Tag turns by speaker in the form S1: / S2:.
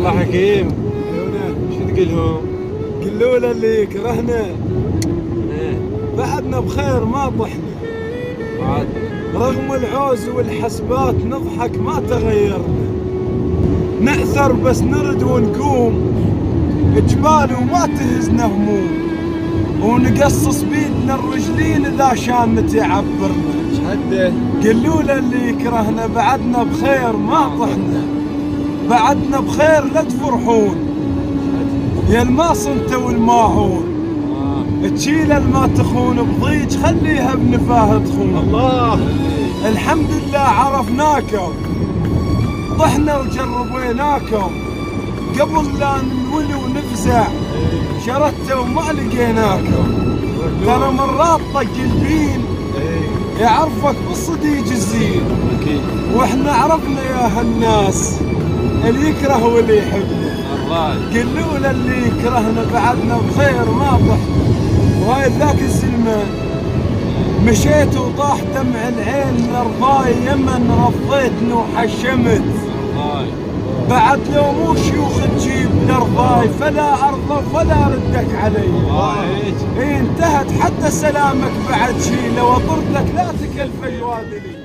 S1: الله حكيم. شو تقولهم؟
S2: قلوا له اللي يكرهنا بعدنا بخير ما طحنا، رغم العوز والحسبات نضحك ما تغيرنا، نأثر بس نرد ونقوم، جبال وما تهزنا هموم، ونقصص بيدنا الرجلين إذا شامت يعبرنا. قلوا له اللي يكرهنا بعدنا بخير ما طحنا، بعدنا بخير لا تفرحون يا الماص انت والماعون، تشيل الما تخون بضيج خليها بنفاه تخون.
S1: الله
S2: الحمد لله عرفناكم، طحنا وجربيناكم، قبل لا ننولي ونفزع شردتوا وما لقيناكم. ترى مرات طق البين يعرفك بالصديق الزين، واحنا عرفنا يا هالناس اللي يكره واللي يحبنا. قلوا له اللي يكرهنا بعدنا بخير ما طحنا، وهاي ذاك الزلمه مشيت وطاح دمع العين لرضاي، يمن رضيتني وحشمت بعد لو مو شيوخ تجيب لرضاي، فلا ارضى ولا ردك علي. انتهت حتى سلامك بعد شي، لو اطردك لا تكلف جوادلي.